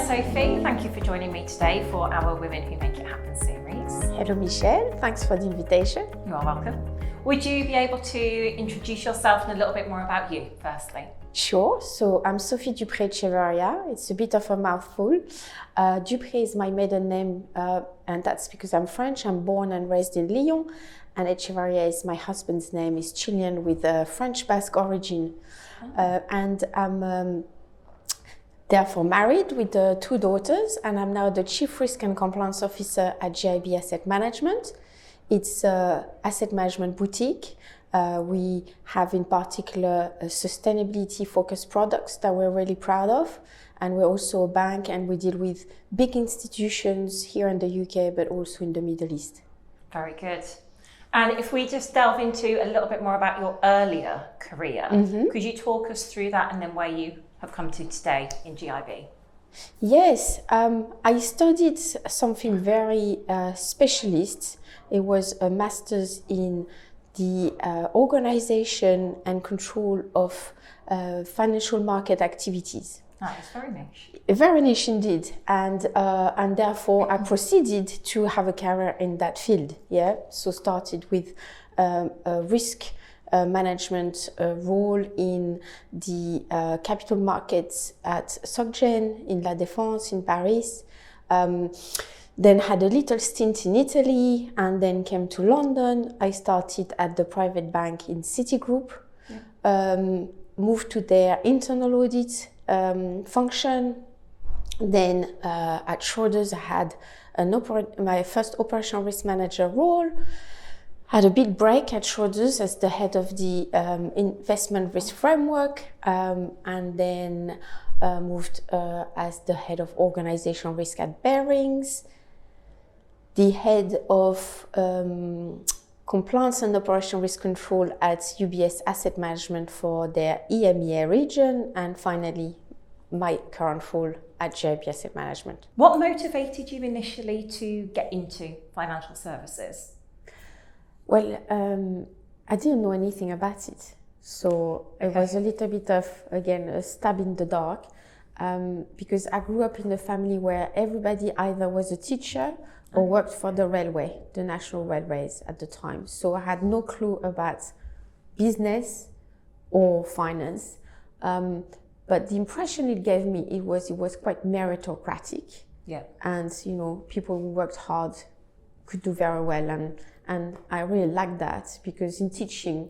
Sophie, thank you for joining me today for our Women Who Make It Happen series. Hello Michelle, thanks for the invitation. You are welcome. Would you be able to introduce yourself and a little bit more about you, firstly? Sure, so I'm Sophie Dupré-Echeverria. It's a bit of a mouthful. Dupré is my maiden name, and that's because I'm French. I'm born and raised in Lyon, and Echeverria is my husband's name. He's Chilean with a French Basque origin. And I'm therefore married with 2 daughters, and I'm now the Chief Risk and Compliance Officer at GIB Asset Management. It's an asset management boutique. We have in particular sustainability-focused products that we're really proud of. And we're also a bank, and we deal with big institutions here in the UK, but also in the Middle East. Very good. And if we just delve into a little bit more about your earlier career, could you talk us through that and then where you have come to today in GIB? Yes, I studied something very specialist. It was a master's in the organization and control of financial market activities. That is very niche. Very niche indeed, and therefore I proceeded to have a career in that field. Yeah, so started with a risk management role in the capital markets at SocGen in La Défense in Paris. Then had a little stint in Italy, and then came to London. I started at the private bank in Citigroup. Moved to their internal audit function. Then at Schroders, I had my first operational risk manager role. Had a big break at Schroders as the head of the investment risk framework, and then moved as the head of organizational risk at Barings, the head of compliance and operational risk control at GIB Asset Management for their EMEA region, and finally my current role at GIB Asset Management. What motivated you initially to get into financial services? Well, I didn't know anything about it. So it was a little bit of, again, a stab in the dark, because I grew up in a family where everybody either was a teacher or worked for the railway, the national railways at the time. So I had no clue about business or finance. But the impression it gave me, it was quite meritocratic. Yeah. And, people who worked hard could do very well. And I really liked that, because in teaching,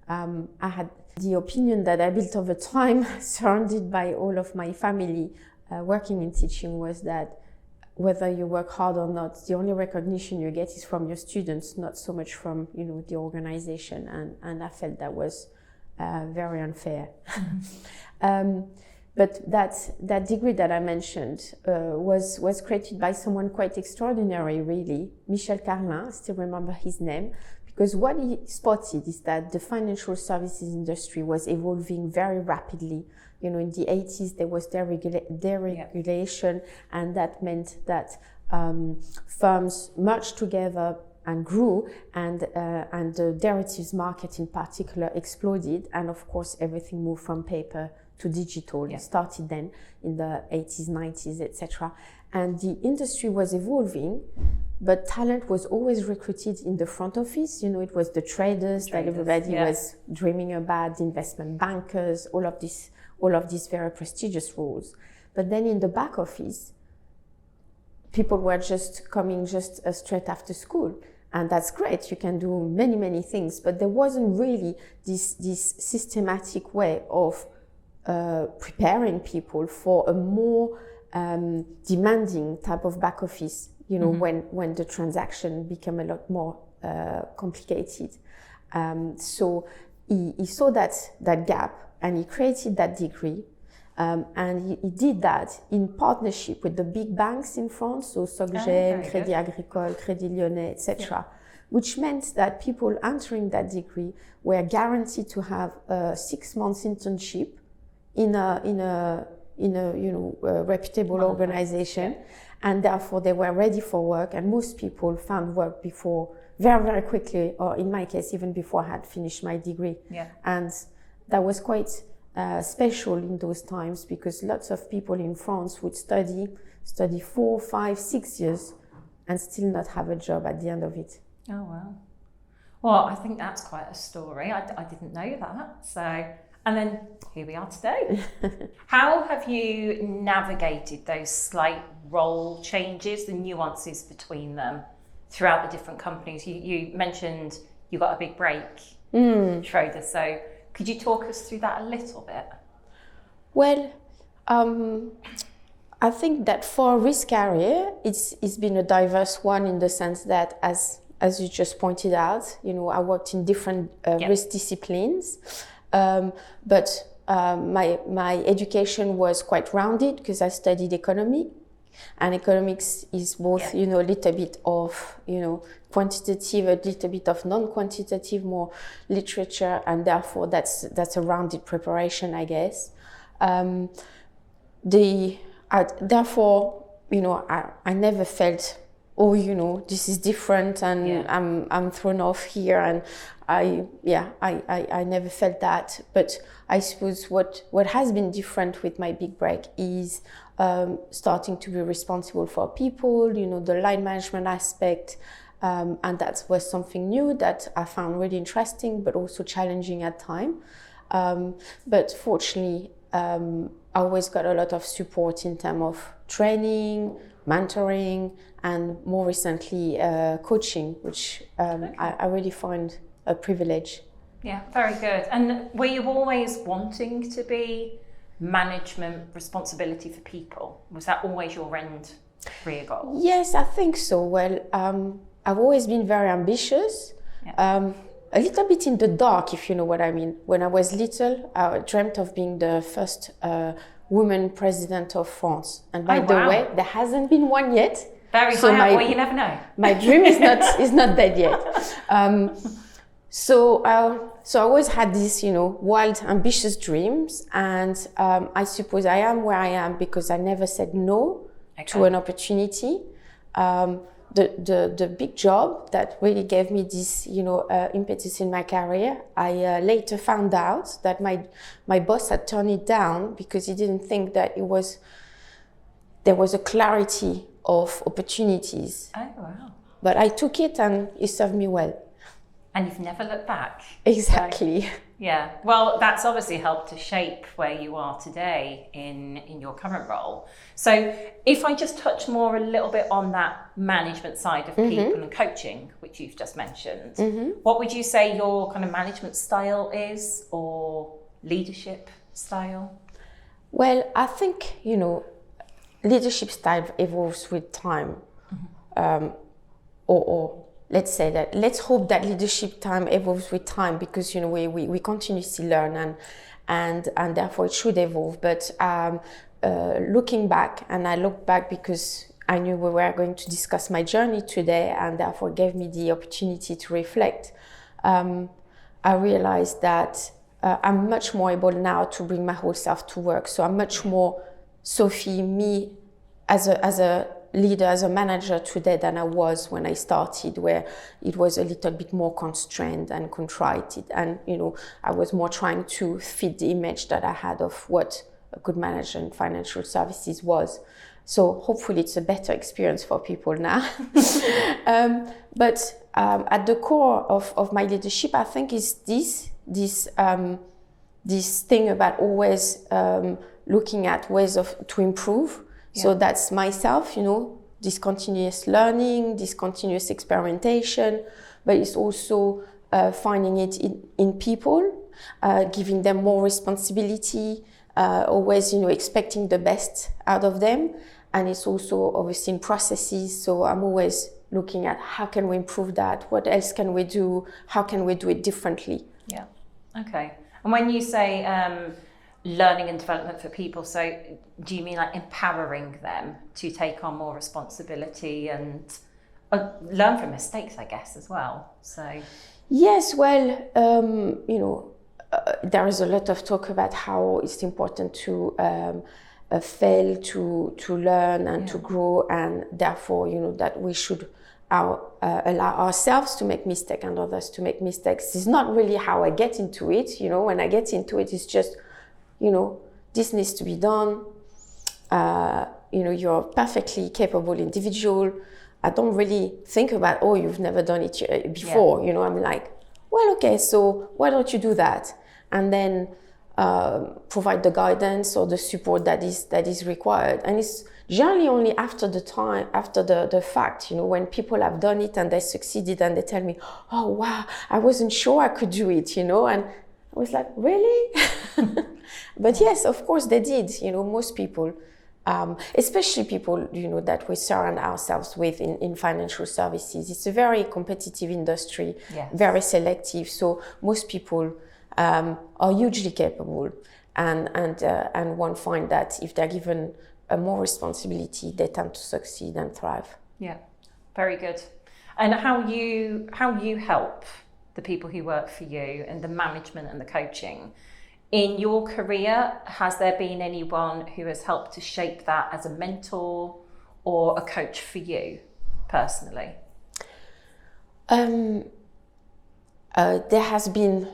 I had the opinion that I built over time, surrounded by all of my family working in teaching, was that whether you work hard or not, the only recognition you get is from your students, not so much from the organization. And I felt that was very unfair. But that degree that I mentioned was created by someone quite extraordinary, really, Michel Carlin. I still remember his name, because what he spotted is that the financial services industry was evolving very rapidly. In the 80s, there was deregulation, and that meant that firms merged together and grew, and the derivatives market in particular exploded, and of course everything moved from paper to digital. It started then in the 80s, 90s, etc. And the industry was evolving, but talent was always recruited in the front office. It was the traders that everybody was dreaming about, the investment bankers, all of these very prestigious roles. But then in the back office, people were just coming straight after school. And that's great, you can do many, many things, but there wasn't really this systematic way of preparing people for a more demanding type of back office, when the transaction became a lot more complicated. So he saw that gap, and he created that degree. And he did that in partnership with the big banks in France, so SocGen, Crédit Agricole, Crédit Lyonnais, etc., which meant that people entering that degree were guaranteed to have a 6 months internship in a reputable organization, and therefore they were ready for work. And most people found work before, very, very quickly, or in my case, even before I had finished my degree. And that was quite special in those times, because lots of people in France would study 4, 5, 6 years and still not have a job at the end of it. Oh, wow. Well, I think that's quite a story. I didn't know that. So, and then here we are today. How have you navigated those slight role changes, the nuances between them throughout the different companies? You mentioned you got a big break, Schroeder. So could you talk us through that a little bit? Well, I think that for a risk career, it's been a diverse one in the sense that, as you just pointed out, I worked in different risk disciplines, but my education was quite rounded because I studied economy, and economics is both, a little bit of, quantitative, a little bit of non-quantitative, more literature, and therefore that's a rounded preparation, I guess. Therefore, I never felt, this is different, and I'm thrown off here, and I never felt that. But I suppose what has been different with my big break is starting to be responsible for people, the line management aspect, and that was something new that I found really interesting, but also challenging at times. But fortunately, I always got a lot of support in terms of training, mentoring, and more recently coaching, which I really find a privilege. Yeah, very good. And were you always wanting to be management responsibility for people? Was that always your end career goal? Yes, I think so. Well, I've always been very ambitious. Yeah. A little bit in the dark, if you know what I mean. When I was little, I dreamt of being the first woman president of France. And by the way, there hasn't been one yet. Very high up, well, you never know. My dream is not dead yet. So I always had these, wild, ambitious dreams. And I suppose I am where I am because I never said no to an opportunity. The big job that really gave me this, impetus in my career, I later found out that my boss had turned it down because he didn't think that there was a clarity of opportunities. Oh, wow. But I took it and it served me well. And you've never looked back. Exactly. So, yeah. Well, that's obviously helped to shape where you are today in your current role. So if I just touch more a little bit on that management side of people and coaching, which you've just mentioned, what would you say your kind of management style is, or leadership style? Well, I think, leadership style evolves with time. Or let's say that, let's hope that leadership time evolves with time, because we continuously learn and therefore it should evolve. But looking back, and I look back because I knew we were going to discuss my journey today, and therefore gave me the opportunity to reflect. I realized that I'm much more able now to bring my whole self to work. So I'm much more Sophie, me as a leader, as a manager today than I was when I started, where it was a little bit more constrained and contrite. And, I was more trying to fit the image that I had of what a good manager in financial services was. So hopefully it's a better experience for people now. But at the core of my leadership, I think is this thing about always looking at ways to improve. Yeah. So that's myself, this continuous learning, this continuous experimentation, but it's also finding it in people, giving them more responsibility, always, expecting the best out of them. And it's also obviously in processes. So I'm always looking at how can we improve that? What else can we do? How can we do it differently? Yeah. Okay. And when you say learning and development for people, so do you mean like empowering them to take on more responsibility and learn from mistakes, I guess, as well? So yes, well, there is a lot of talk about how it's important to fail to learn and to grow, and therefore that we should allow ourselves to make mistakes and others to make mistakes. It's not really how I get into it. When I get into it, it's just this needs to be done. You're a perfectly capable individual. I don't really think about, you've never done it before. Yeah. I'm like, well, okay, so why don't you do that? And then provide the guidance or the support that is required. And it's generally only after the fact, when people have done it and they succeeded and they tell me, oh, wow, I wasn't sure I could do it, and I was like, really? But yes, of course they did. Most people, especially people, that we surround ourselves with in financial services. It's a very competitive industry, yes. Very selective. So most people are hugely capable, and one find that if they're given more responsibility, they tend to succeed and thrive. Yeah, very good. And how you help the people who work for you and the management and the coaching. In your career, has there been anyone who has helped to shape that as a mentor or a coach for you personally? There has been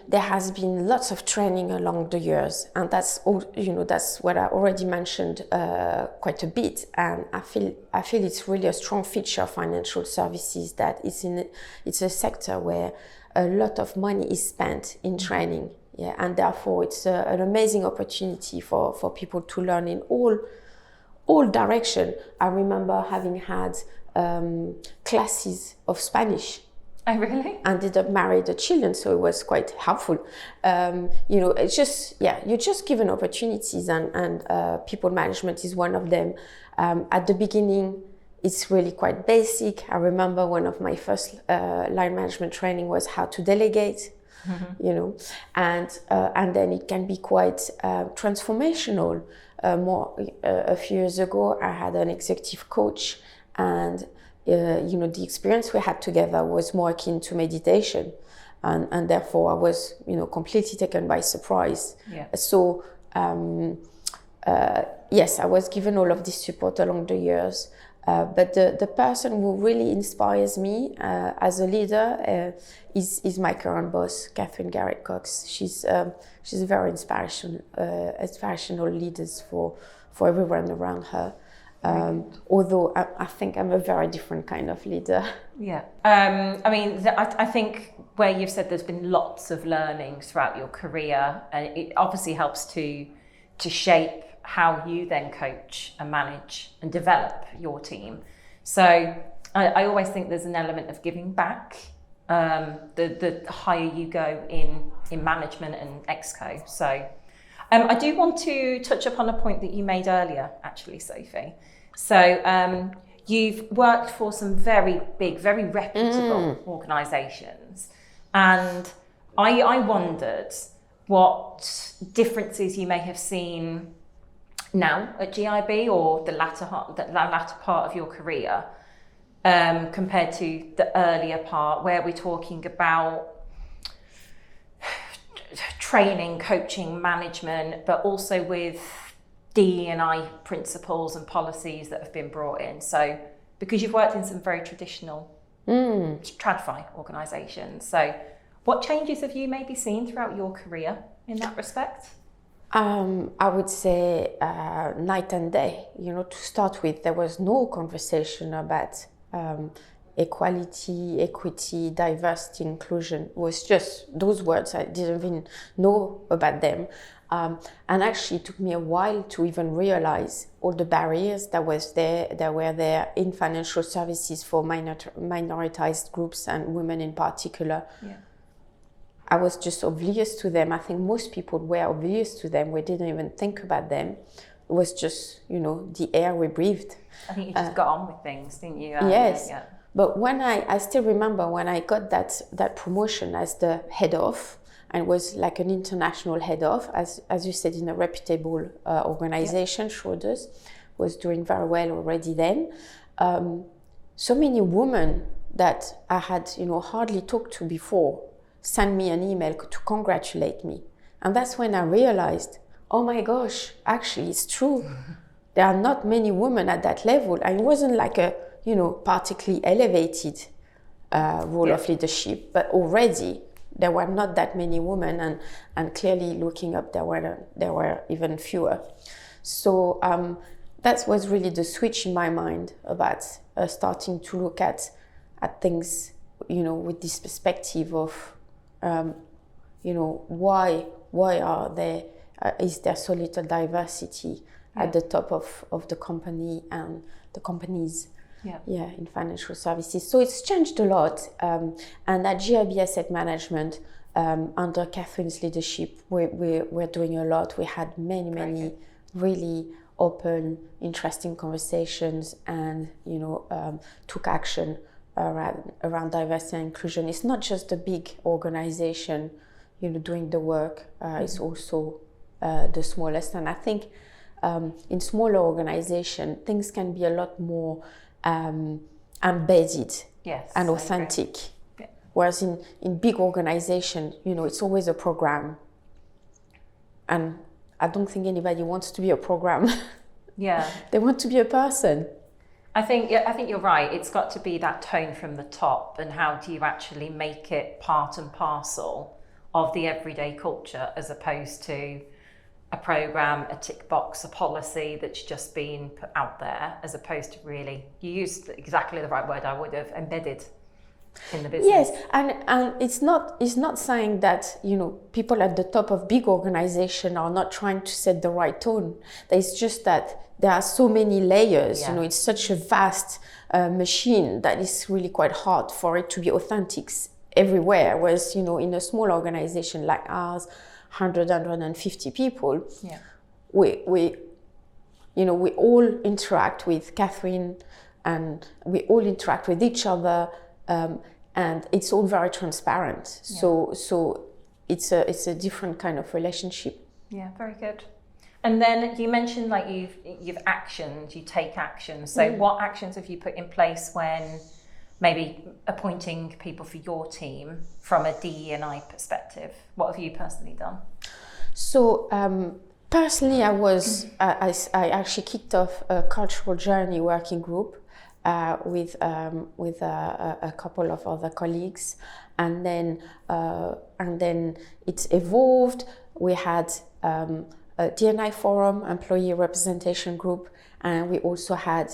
lots of training along the years, and that's all. That's what I already mentioned quite a bit. And I feel it's really a strong feature of financial services that it's a sector where a lot of money is spent in training. Yeah, and therefore it's an amazing opportunity for people to learn in all direction. I remember having had classes of Spanish. Oh, really? Ended up married the children, so it was quite helpful. It's just, you're just given opportunities, and people management is one of them. At the beginning, it's really quite basic. I remember one of my first line management training was how to delegate. Mm-hmm. And then it can be quite transformational. A few years ago, I had an executive coach, and the experience we had together was more akin to meditation, and therefore I was completely taken by surprise. Yeah. So yes, I was given all of this support along the years. But the person who really inspires me as a leader is my current boss, Catherine Garrett Cox. She's a very inspirational leader for everyone around her. Although I think I'm a very different kind of leader. Yeah. I think where you've said there's been lots of learning throughout your career, and it obviously helps to shape how you then coach and manage and develop your team. So I always think there's an element of giving back the higher you go in management and exco. So I do want to touch upon a point that you made earlier, actually, Sophie. So you've worked for some very big, very reputable organisations, and I wondered what differences you may have seen now at GIB or the latter part of your career compared to the earlier part, where we're talking about training, coaching, management, but also with DE&I principles and policies that have been brought in. So because you've worked in some very traditional TradFi organisations, so what changes have you maybe seen throughout your career in that respect? I would say night and day. To start with, there was no conversation about equality, equity, diversity, inclusion. It was just those words. I didn't even know about them. And actually, it took me a while to even realize all the barriers that were there in financial services for minoritized groups and women in particular. Yeah. I was just oblivious to them. I think most people were oblivious to them. We didn't even think about them. It was just, the air we breathed. I think you just got on with things, didn't you? Yes. Yeah. But when I still remember when I got that promotion as the head of, and was like an international head of, as you said, in a reputable organization, Schroders was doing very well already then. So many women that I had, hardly talked to before, sent me an email to congratulate me. And that's when I realized, oh my gosh, actually it's true. There are not many women at that level. And it wasn't like a, particularly elevated role of leadership, but already there were not that many women, and clearly looking up there were even fewer. So that was really the switch in my mind about starting to look at things, with this perspective of, why are there is there so little diversity at the top of the company and the companies in financial services. So it's changed a lot, and at GIB Asset Management, under Catherine's leadership, we're doing a lot. We had many really open, interesting conversations, and took action around diversity and inclusion. It's not just a big organization doing the work, it's also the smallest. And I think in smaller organization, things can be a lot more embedded and authentic. Yeah. Whereas in big organization, it's always a program. And I don't think anybody wants to be a program. Yeah. They want to be a person. I think you're right. It's got to be that tone from the top, and how do you actually make it part and parcel of the everyday culture, as opposed to a program, a tick box, a policy that's just been put out there, as opposed to really, you used exactly the right word I would have, embedded in the business. Yes, and it's not saying that people at the top of big organization are not trying to set the right tone. It's just that there are so many layers. Yeah. It's such a vast machine that it's really quite hard for it to be authentic everywhere. Whereas in a small organization like ours, 150 people, we all interact with Catherine, and we all interact with each other, and it's all very transparent. Yeah. So it's a different kind of relationship. Yeah, very good. And then you mentioned you've actioned, you take action. So what actions have you put in place when maybe appointing people for your team from a DE&I perspective? What have you personally done? So personally, I actually kicked off a cultural journey working group with a couple of other colleagues, and then it's evolved. We had a D&I forum, employee representation group, and we also had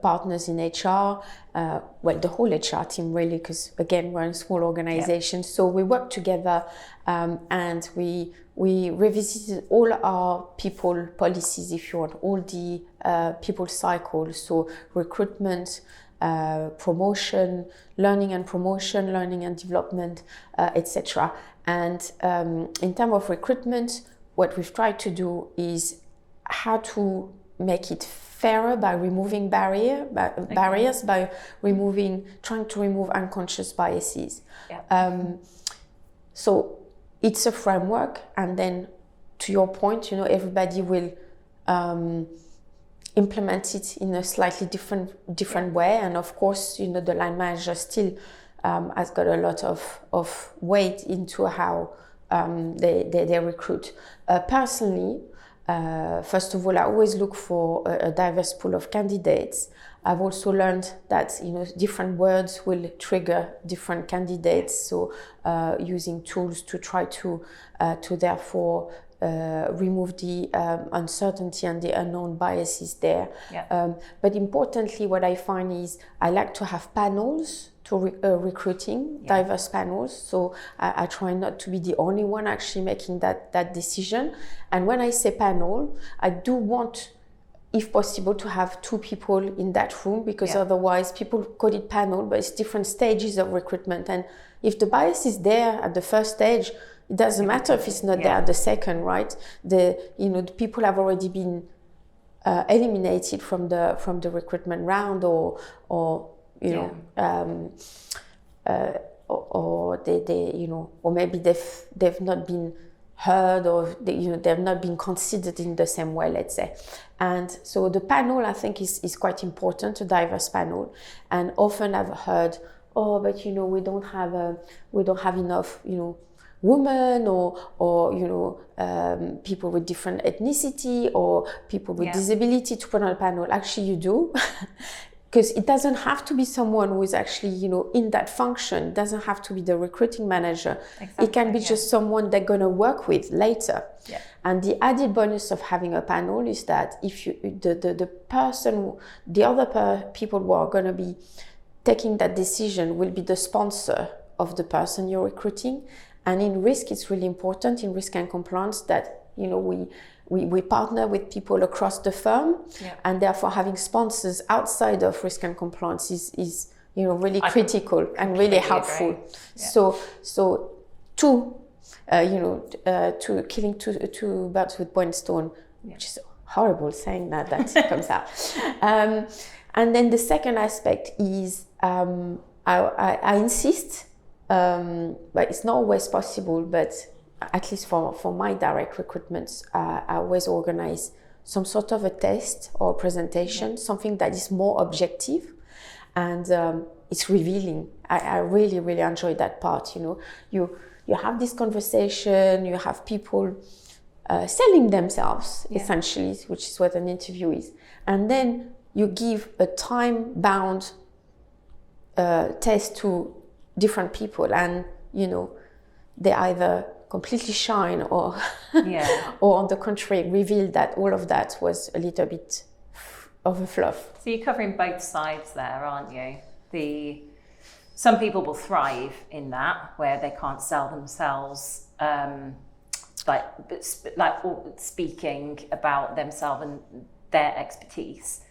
partners in HR, the whole HR team really, because again, we're in a small organization. So we worked together, and we revisited all our people policies, if you want, all the people cycles, so recruitment, promotion, learning and promotion, learning and development, etc. And in terms of recruitment, what we've tried to do is how to make it fairer by removing barriers, by trying to remove unconscious biases. Yeah. So it's a framework, and then to your point, everybody will implement it in a slightly different way. And of course, the line manager still has got a lot of weight into how they recruit. Personally, first of all, I always look for a diverse pool of candidates. I've also learned that different words will trigger different candidates. So using tools to try to therefore remove the uncertainty and the unknown biases there. Yeah. But importantly, what I find is I like to have panels to recruiting, diverse panels. So I try not to be the only one actually making that decision. And when I say panel, I do want, if possible, to have 2 people in that room, because otherwise people call it panel, but it's different stages of recruitment. And if the bias is there at the first stage, it doesn't matter if it's not there at the second, right? The people have already been eliminated from the recruitment round, or they or maybe they've not been heard, or they've not been considered in the same way, let's say. And so the panel, I think, is quite important, a diverse panel. And often I've heard, but we don't have enough women, or people with different ethnicity, or people with disability to put on a panel. Actually, you do. because it doesn't have to be someone who is actually, you know, in that function. It doesn't have to be the recruiting manager. Exactly, it can be just someone they're going to work with later. Yeah. And the added bonus of having a panel is that if you, the other people who are going to be taking that decision will be the sponsor of the person you're recruiting. And in risk, it's really important in risk and compliance that, you know, we partner with people across the firm, and therefore having sponsors outside of risk and compliance is you know, really critical and really helpful. Yeah. So killing two birds with one stone, which is horrible saying that comes out. And then the second aspect is I insist, but it's not always possible, but at least for my direct recruitments, I always organize some sort of a test or presentation, something that is more objective, and it's revealing. I really, really enjoy that part. You know, you have this conversation, you have people selling themselves, essentially, which is what an interview is, and then you give a time-bound test to different people, and you know, they either completely shine or or on the contrary reveal that all of that was a little bit of a fluff. So you're covering both sides there, aren't you? Some people will thrive in that, where they can't sell themselves, like speaking about themselves and their expertise,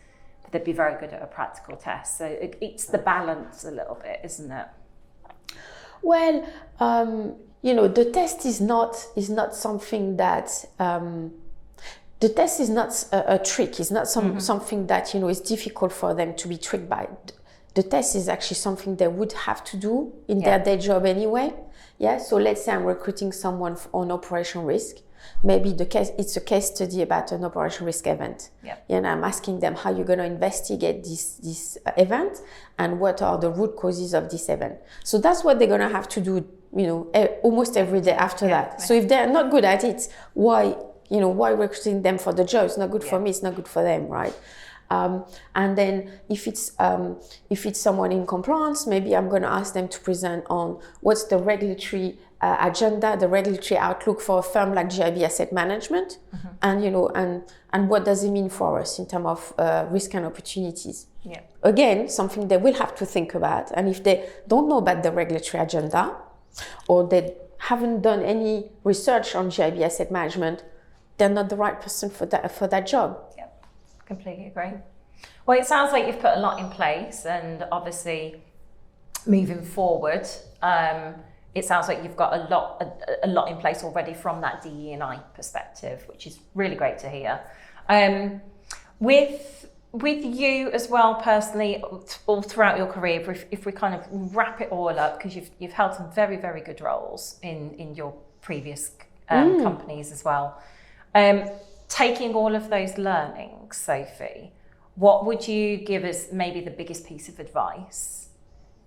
but they'd be very good at a practical test. So it's the balance a little bit, isn't it? Well, you know, the test is not something that the test is not a trick. It's not something that, you know, is difficult for them to be tricked by. The test is actually something they would have to do in their day job anyway. Yeah. So let's say I'm recruiting someone on operational risk. Maybe it's a case study about an operational risk event. Yeah. And I'm asking them how you're going to investigate this event and what are the root causes of this event. So that's what they're going to have to do, you know, almost every day after that. So if they're not good at it, why recruiting them for the job? It's not good for me, it's not good for them, right? And then if it's someone in compliance, maybe I'm going to ask them to present on what's the regulatory agenda, the regulatory outlook for a firm like GIB Asset Management, and you know, and what does it mean for us in terms of risk and opportunities. Yeah. Again, something they will have to think about, and if they don't know about the regulatory agenda, or they haven't done any research on GIB Asset Management, they're not the right person for that job. Yeah, completely agree. Well, it sounds like you've put a lot in place, and obviously moving forward, it sounds like you've got a lot in place already from that DE&I perspective, which is really great to hear. With you as well personally, all throughout your career, if we kind of wrap it all up, because you've held some very, very good roles in your previous companies as well. Taking all of those learnings, Sophie, what would you give as maybe the biggest piece of advice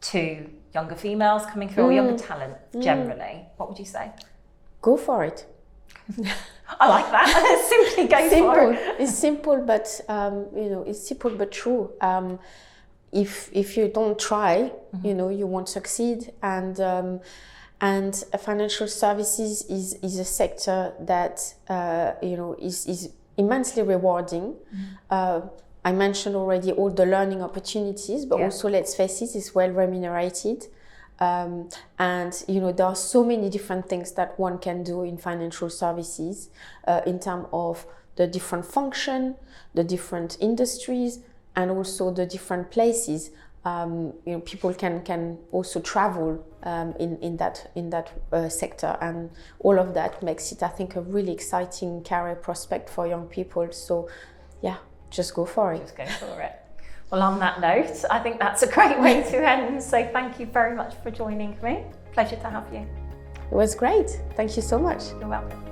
to younger females coming through, or younger talent generally? What would you say? Go for it. I like that. Simply go for it. It's simple, but you know, it's simple but true. If you don't try, you know, you won't succeed. And financial services is a sector that you know, is immensely rewarding. I mentioned already all the learning opportunities, but also, let's face it, it's well remunerated. And you know, there are so many different things that one can do in financial services in terms of the different function, the different industries, and also the different places. You know, people can also travel in that sector, and all of that makes it, I think, a really exciting career prospect for young people. So, yeah. Just go for it. Just go for it. Well, on that note, I think that's a great way to end. So thank you very much for joining me. Pleasure to have you. It was great. Thank you so much. You're welcome.